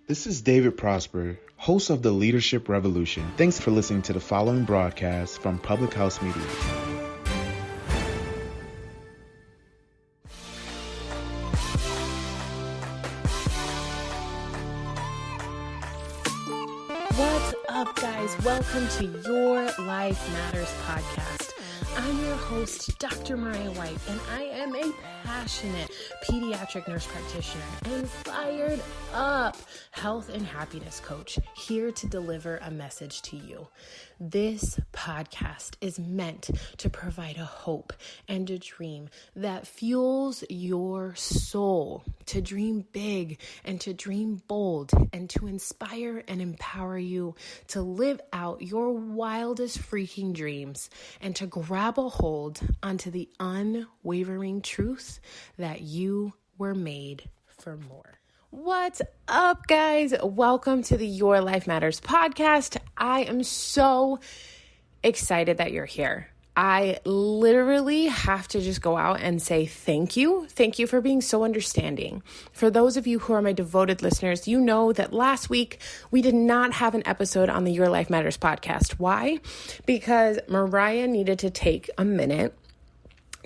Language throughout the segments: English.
This is David Prosper, host of The Leadership Revolution. Thanks for listening to the following broadcast from Public House Media. What's up, guys? Welcome to Your Life Matters podcast. I'm your host, Dr. Mariah White, and I am a passionate pediatric nurse practitioner and fired up health and happiness coach, here to deliver a message to you. This podcast is meant to provide a hope and a dream that fuels your soul to dream big and to dream bold and to inspire and empower you to live out your wildest freaking dreams and to grab a hold onto the unwavering truth that you were made for more. What's up, guys? Welcome to the Your Life Matters podcast. I am so excited that you're here. I literally have to just go out and say thank you. Thank you for being so understanding. For those of you who are my devoted listeners, you know that last week we did not have an episode on the Your Life Matters podcast. Why? Because Mariah needed to take a minute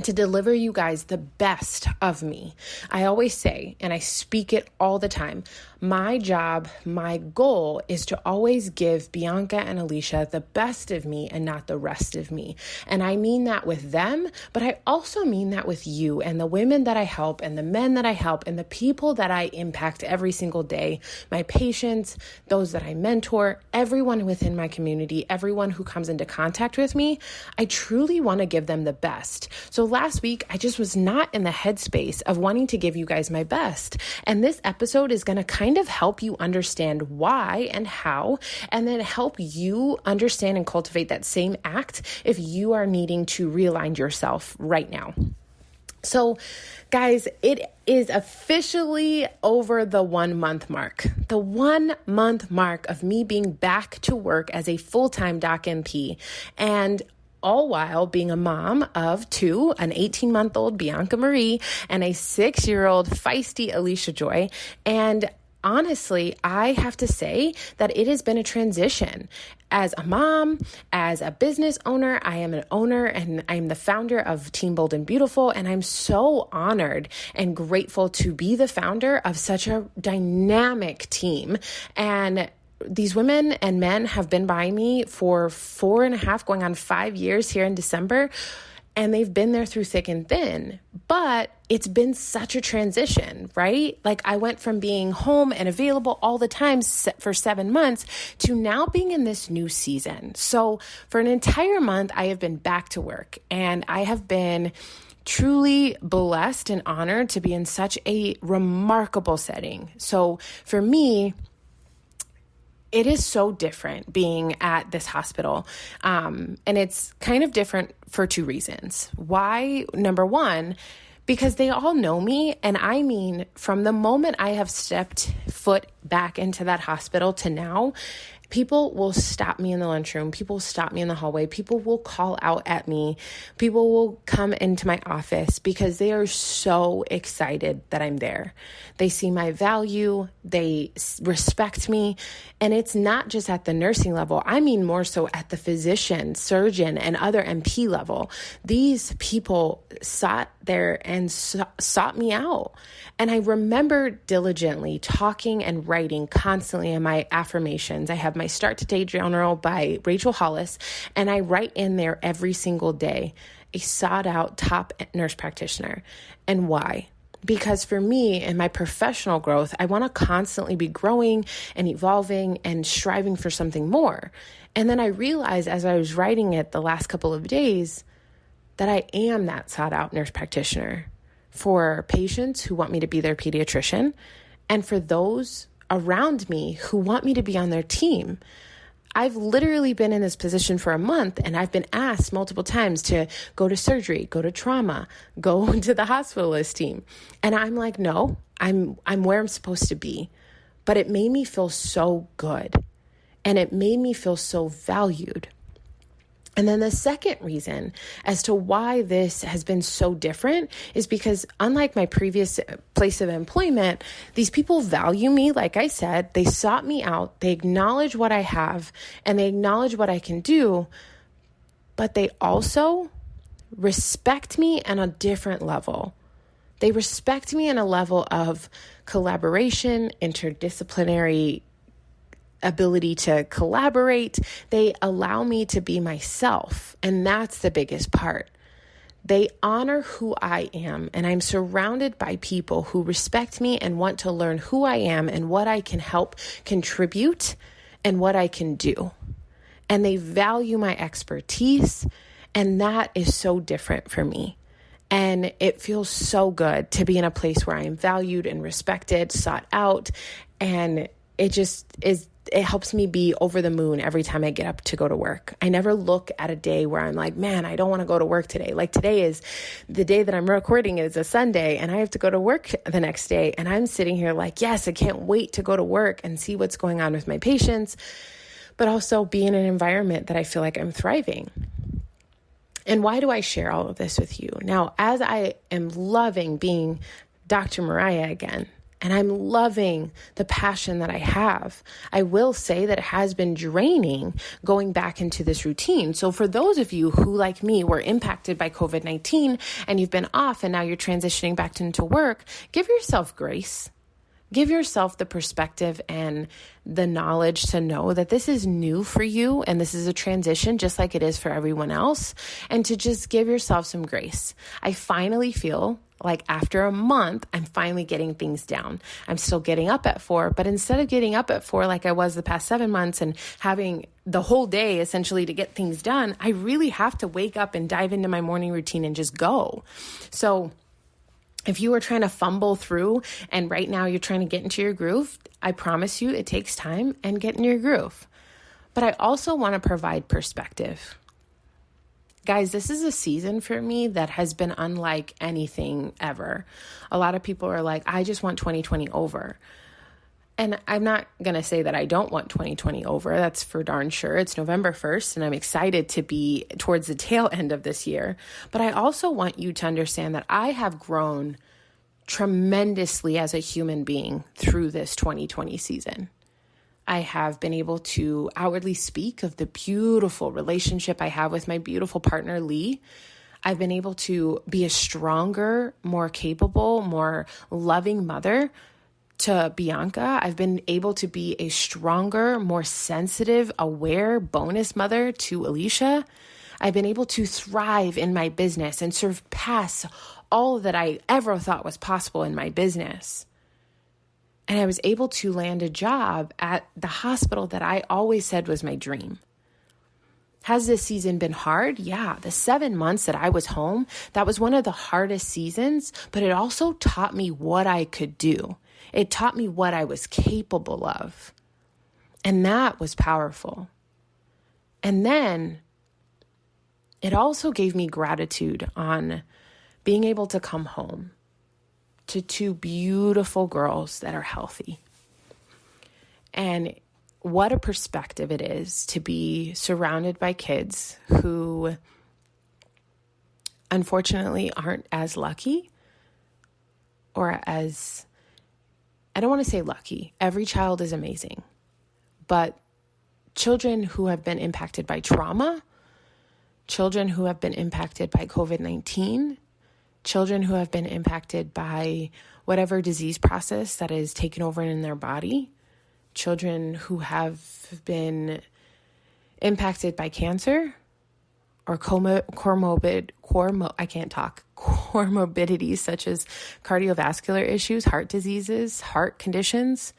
to deliver you guys the best of me. I always say, and I speak it all the time, my job, my goal is to always give Bianca and Alicia the best of me and not the rest of me. And I mean that with them, but I also mean that with you and the women that I help and the men that I help and the people that I impact every single day, my patients, those that I mentor, everyone within my community, everyone who comes into contact with me. I truly want to give them the best. So last week, I just was not in the headspace of wanting to give you guys my best. And this episode is going to kind of help you understand why and how, and then help you understand and cultivate that same act if you are needing to realign yourself right now. So guys, it is officially over the 1 month mark. The 1 month mark of me being back to work as a full-time doc NP, and all while being a mom of two, an 18-month-old Bianca Marie and a 6-year-old feisty Alicia Joy. And honestly, I have to say that it has been a transition. As a mom, as a business owner, I am an owner and I'm the founder of Team Bold and Beautiful. And I'm so honored and grateful to be the founder of such a dynamic team. And these women and men have been by me for 4.5, going on 5 years here in December, and they've been there through thick and thin. But it's been such a transition, right? Like I went from being home and available all the time for 7 months to now being in this new season. So for an entire month, I have been back to work, and I have been truly blessed and honored to be in such a remarkable setting. So for me, it is so different being at this hospital. And it's kind of different for two reasons. Why? Number one, because they all know me. And I mean, from the moment I have stepped foot back into that hospital to now, people will stop me in the lunchroom. People will stop me in the hallway. People will call out at me. People will come into my office because they are so excited that I'm there. They see my value. They respect me. And it's not just at the nursing level. I mean more so at the physician, surgeon, and other MP level. These people sat there and sought me out. And I remember diligently talking and writing constantly in my affirmations. I have my Start to Day journal by Rachel Hollis, and I write in there every single day, a sought out top nurse practitioner. And why? Because for me and my professional growth, I want to constantly be growing and evolving and striving for something more. And then I realized as I was writing it the last couple of days that I am that sought out nurse practitioner for patients who want me to be their pediatrician, and for those around me who want me to be on their team. I've literally been in this position for a month, and I've been asked multiple times to go to surgery, go to trauma, go to the hospitalist team. And I'm like, no, I'm where I'm supposed to be. But it made me feel so good, and it made me feel so valued. And then the second reason as to why this has been so different is because unlike my previous place of employment, these people value me. Like I said, they sought me out, they acknowledge what I have, and they acknowledge what I can do, but they also respect me on a different level. They respect me on a level of collaboration, interdisciplinary ability to collaborate. They allow me to be myself. And that's the biggest part. They honor who I am. And I'm surrounded by people who respect me and want to learn who I am and what I can help contribute and what I can do. And they value my expertise. And that is so different for me. And it feels so good to be in a place where I am valued and respected, sought out. And it just is. It helps me be over the moon every time I get up to go to work. I never look at a day where I'm like, man, I don't want to go to work today. Like today is the day that I'm recording is a Sunday and I have to go to work the next day. And I'm sitting here like, yes, I can't wait to go to work and see what's going on with my patients, but also be in an environment that I feel like I'm thriving. And why do I share all of this with you? Now, as I am loving being Dr. Mariah again, and I'm loving the passion that I have, I will say that it has been draining going back into this routine. So for those of you who, like me, were impacted by COVID-19 and you've been off and now you're transitioning back into work, give yourself grace. Give yourself the perspective and the knowledge to know that this is new for you and this is a transition just like it is for everyone else, and to just give yourself some grace. I finally feel like after a month, I'm finally getting things down. I'm still getting up at 4, but instead of getting up at 4 like I was the past 7 months and having the whole day essentially to get things done, I really have to wake up and dive into my morning routine and just go. So if you are trying to fumble through and right now you're trying to get into your groove, I promise you it takes time and get in your groove. But I also want to provide perspective. Guys, this is a season for me that has been unlike anything ever. A lot of people are like, I just want 2020 over. And I'm not going to say that I don't want 2020 over. That's for darn sure. It's November 1st, and I'm excited to be towards the tail end of this year. But I also want you to understand that I have grown tremendously as a human being through this 2020 season. I have been able to outwardly speak of the beautiful relationship I have with my beautiful partner, Lee. I've been able to be a stronger, more capable, more loving mother to Bianca. I've been able to be a stronger, more sensitive, aware bonus mother to Alicia. I've been able to thrive in my business and surpass all that I ever thought was possible in my business. And I was able to land a job at the hospital that I always said was my dream. Has this season been hard? Yeah, the 7 months that I was home, that was one of the hardest seasons, but it also taught me what I could do. It taught me what I was capable of. And that was powerful. And then it also gave me gratitude on being able to come home to 2 beautiful girls that are healthy. And what a perspective it is to be surrounded by kids who unfortunately aren't as lucky or as, I don't want to say lucky. Every child is amazing, but children who have been impacted by trauma, children who have been impacted by COVID-19, children who have been impacted by whatever disease process that is taken over in their body, children who have been impacted by cancer or comorbidities such as cardiovascular issues, heart diseases, heart conditions.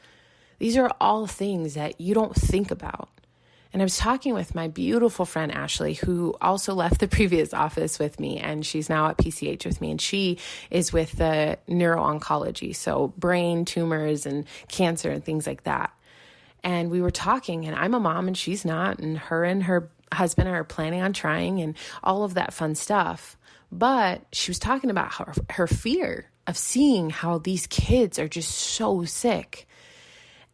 These are all things that you don't think about. And I was talking with my beautiful friend, Ashley, who also left the previous office with me, and she's now at PCH with me, and she is with the neuro-oncology, so brain tumors and cancer and things like that. And we were talking, and I'm a mom and she's not, and her husband are planning on trying and all of that fun stuff. But she was talking about her fear of seeing how these kids are just so sick.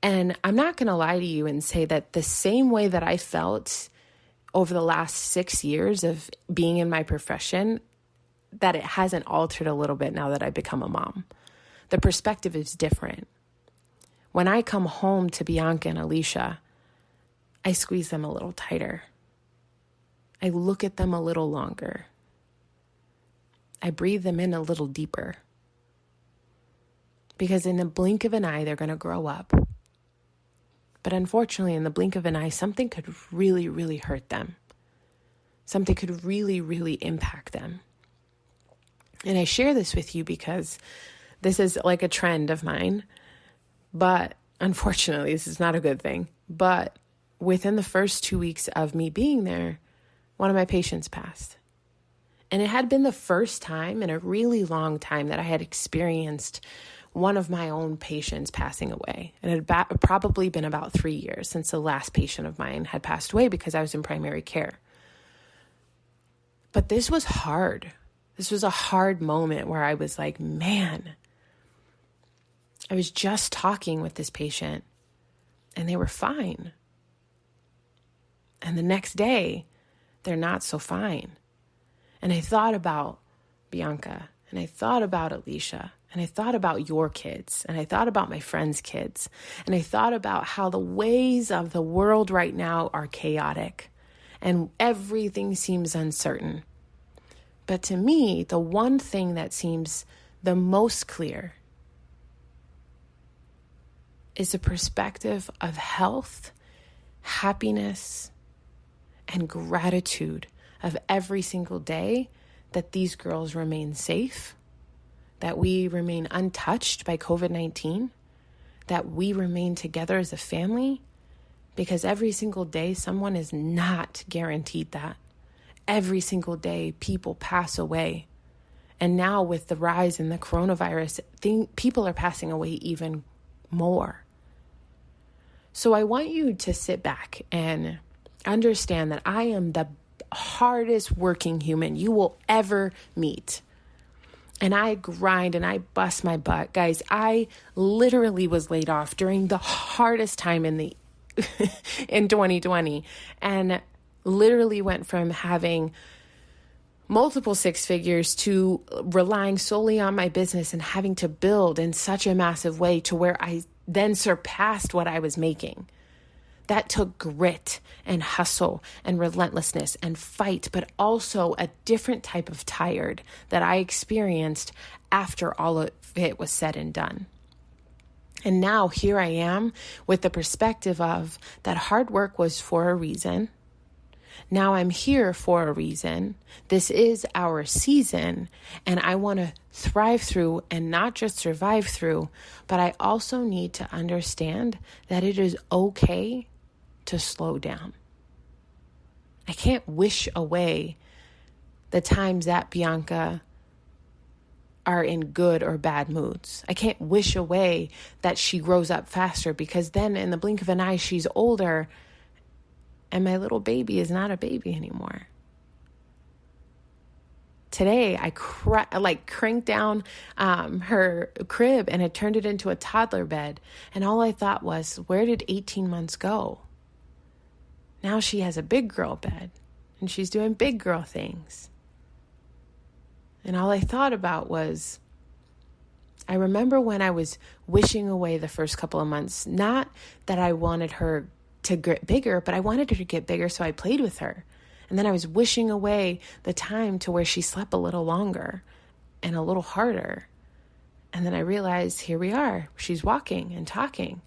And I'm not going to lie to you and say that the same way that I felt over the last 6 years of being in my profession that it hasn't altered a little bit now that I've become a mom. The perspective is different. When I come home to Bianca and Alicia, I squeeze them a little tighter. I look at them a little longer. I breathe them in a little deeper. Because in the blink of an eye, they're going to grow up. But unfortunately, in the blink of an eye, something could really, really hurt them. Something could really, really impact them. And I share this with you because this is like a trend of mine. But unfortunately, this is not a good thing. But within the first 2 weeks of me being there, one of my patients passed. And it had been the first time in a really long time that I had experienced one of my own patients passing away. It had probably been about 3 years since the last patient of mine had passed away because I was in primary care. But this was hard. This was a hard moment where I was like, man, I was just talking with this patient and they were fine. And the next day, they're not so fine. And I thought about Bianca, and I thought about Alicia, and I thought about your kids, and I thought about my friends' kids, and I thought about how the ways of the world right now are chaotic, and everything seems uncertain. But to me, the one thing that seems the most clear is the perspective of health, happiness, and gratitude of every single day that these girls remain safe, that we remain untouched by COVID-19, that we remain together as a family, because every single day someone is not guaranteed that. Every single day people pass away. And now with the rise in the coronavirus, people are passing away even more. So I want you to sit back and understand that I am the hardest working human you will ever meet. And I grind and I bust my butt. Guys, I literally was laid off during the hardest time in 2020, and literally went from having multiple six figures to relying solely on my business and having to build in such a massive way to where I then surpassed what I was making. That took grit and hustle and relentlessness and fight, but also a different type of tired that I experienced after all of it was said and done. And now here I am with the perspective of that hard work was for a reason. Now I'm here for a reason. This is our season, and I want to thrive through and not just survive through, but I also need to understand that it is okay to slow down. I can't wish away the times that Bianca are in good or bad moods. I can't wish away that she grows up faster, because then in the blink of an eye, she's older and my little baby is not a baby anymore. Today, I cranked down her crib and I turned it into a toddler bed. And all I thought was, where did 18 months go? Now she has a big girl bed and she's doing big girl things. And all I thought about was, I remember when I was wishing away the first couple of months, not that I wanted her to get bigger, but I wanted her to get bigger so I played with her. And then I was wishing away the time to where she slept a little longer and a little harder. And then I realized, here we are. She's walking and talking.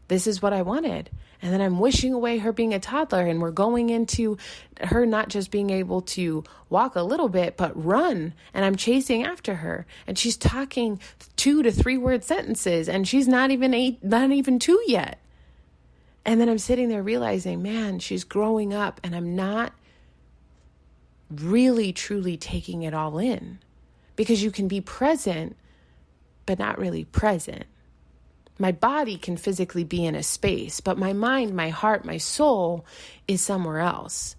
This is what I wanted. And then I'm wishing away her being a toddler, and we're going into her not just being able to walk a little bit, but run. And I'm chasing after her, and she's talking 2 to 3 word sentences, and she's not even 2 yet. And then I'm sitting there realizing, man, she's growing up, and I'm not really truly taking it all in, because you can be present, but not really present. My body can physically be in a space, but my mind, my heart, my soul is somewhere else.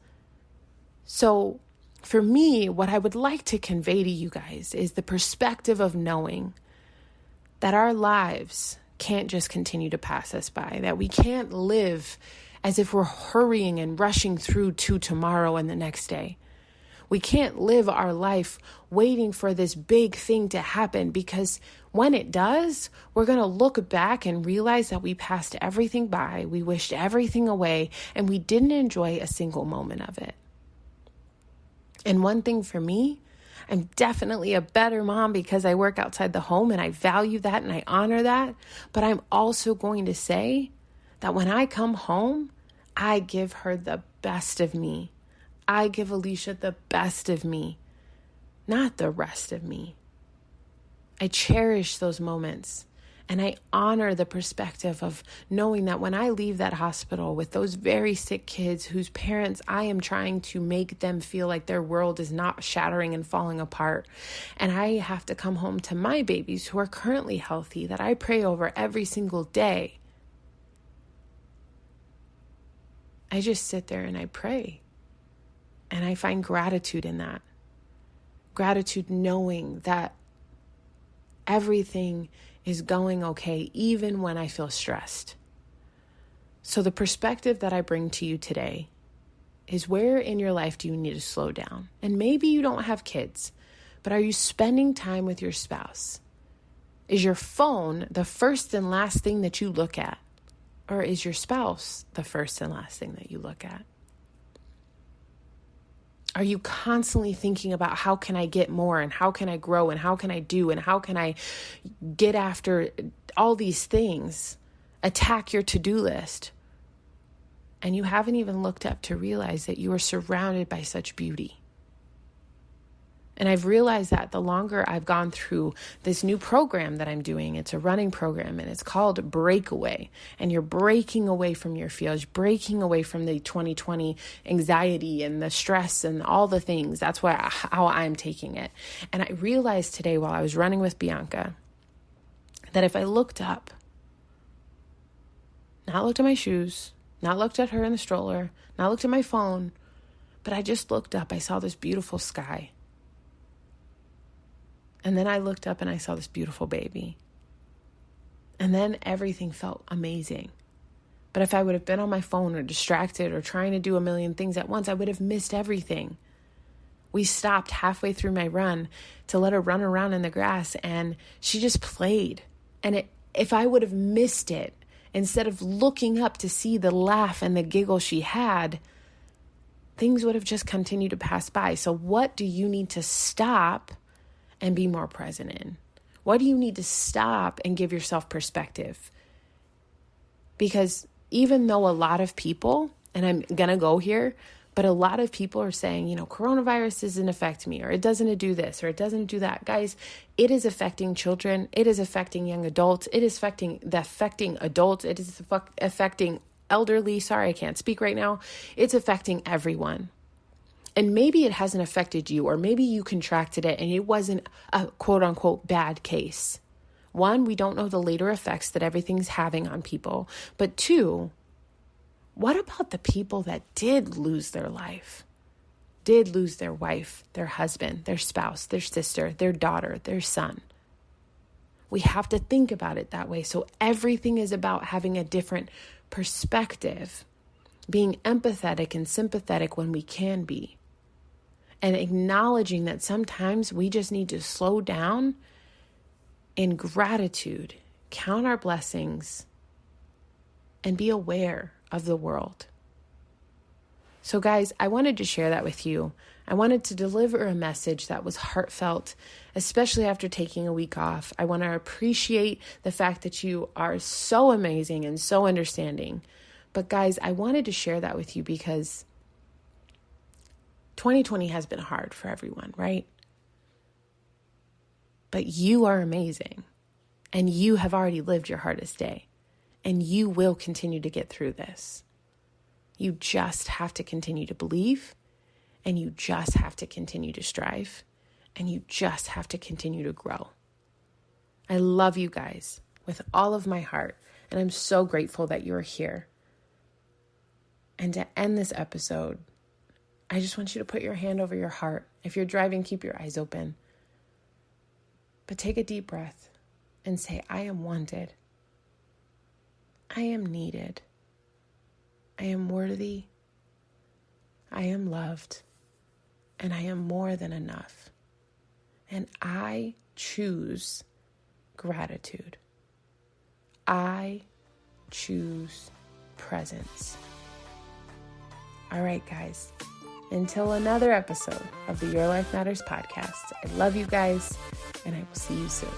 So for me, what I would like to convey to you guys is the perspective of knowing that our lives can't just continue to pass us by, that we can't live as if we're hurrying and rushing through to tomorrow and the next day. We can't live our life waiting for this big thing to happen, because when it does, we're going to look back and realize that we passed everything by, we wished everything away, and we didn't enjoy a single moment of it. And one thing for me, I'm definitely a better mom because I work outside the home and I value that and I honor that. But I'm also going to say that when I come home, I give her the best of me. I give Alicia the best of me, not the rest of me. I cherish those moments. And I honor the perspective of knowing that when I leave that hospital with those very sick kids whose parents, I am trying to make them feel like their world is not shattering and falling apart. And I have to come home to my babies who are currently healthy, that I pray over every single day. I just sit there and I pray. And I find gratitude in that. Gratitude knowing that everything is going okay, even when I feel stressed. So the perspective that I bring to you today is, where in your life do you need to slow down? And maybe you don't have kids, but are you spending time with your spouse? Is your phone the first and last thing that you look at? Or is your spouse the first and last thing that you look at? Are you constantly thinking about how can I get more and how can I grow and how can I do and how can I get after all these things, attack your to-do list, and you haven't even looked up to realize that you are surrounded by such beauty? And I've realized that the longer I've gone through this new program that I'm doing. It's a running program and it's called Breakaway. And you're breaking away from your fears, breaking away from the 2020 anxiety and the stress and all the things. That's how I'm taking it. And I realized today while I was running with Bianca that if I looked up, not looked at my shoes, not looked at her in the stroller, not looked at my phone, but I just looked up, I saw this beautiful sky. And then I looked up and I saw this beautiful baby. And then everything felt amazing. But if I would have been on my phone or distracted or trying to do a million things at once, I would have missed everything. We stopped halfway through my run to let her run around in the grass, and she just played. And if I would have missed it, instead of looking up to see the laugh and the giggle she had, things would have just continued to pass by. So what do you need to stop and be more present in? What do you need to stop and give yourself perspective? Because even though a lot of people, and I'm going to go here, but a lot of people are saying, coronavirus doesn't affect me, or it doesn't do this, or it doesn't do that. Guys, it is affecting children. It is affecting young adults. It is affecting adults. It is affecting elderly. Sorry, I can't speak right now. It's affecting everyone. And maybe it hasn't affected you, or maybe you contracted it and it wasn't a quote unquote bad case. One, we don't know the later effects that everything's having on people. But two, what about the people that did lose their life, did lose their wife, their husband, their spouse, their sister, their daughter, their son? We have to think about it that way. So everything is about having a different perspective, being empathetic and sympathetic when we can be. And acknowledging that sometimes we just need to slow down in gratitude, count our blessings, and be aware of the world. So guys, I wanted to share that with you. I wanted to deliver a message that was heartfelt, especially after taking a week off. I want to appreciate the fact that you are so amazing and so understanding. But guys, I wanted to share that with you because 2020 has been hard for everyone, right? But you are amazing, and you have already lived your hardest day, and you will continue to get through this. You just have to continue to believe, and you just have to continue to strive, and you just have to continue to grow. I love you guys with all of my heart, and I'm so grateful that you're here. And to end this episode, I just want you to put your hand over your heart. If you're driving, keep your eyes open. But take a deep breath and say, I am wanted. I am needed. I am worthy, I am loved, and I am more than enough. And I choose gratitude. I choose presence. All right, guys. Until another episode of the Your Life Matters podcast, I love you guys, and I will see you soon.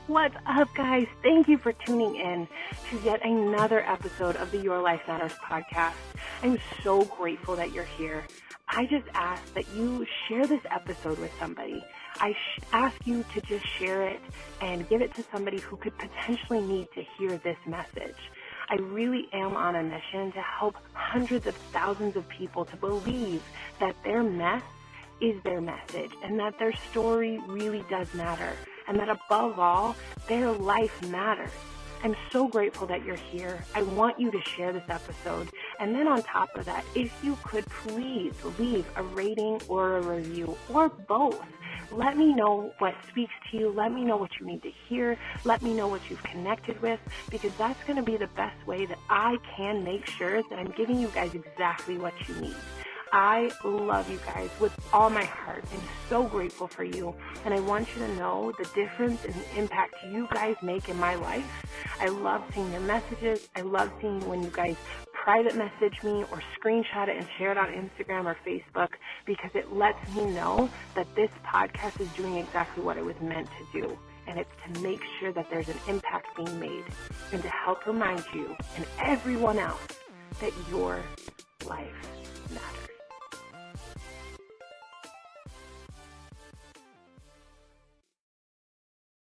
What's up, guys? Thank you for tuning in to yet another episode of the Your Life Matters podcast. I'm so grateful that you're here. I just ask that you share this episode with somebody. I ask you to just share it and give it to somebody who could potentially need to hear this message. I really am on a mission to help hundreds of thousands of people to believe that their mess is their message and that their story really does matter. And that above all, their life matters. I'm so grateful that you're here. I want you to share this episode. And then on top of that, if you could please leave a rating or a review or both. Let me know what speaks to you. Let me know what you need to hear. Let me know what you've connected with, because that's going to be the best way that I can make sure that I'm giving you guys exactly what you need. I love you guys with all my heart. I'm so grateful for you, and I want you to know the difference and the impact you guys make in my life. I love seeing your messages. I love seeing when you guys private message me or screenshot it and share it on Instagram or Facebook, because it lets me know that this podcast is doing exactly what it was meant to do. And it's to make sure that there's an impact being made and to help remind you and everyone else that your life matters.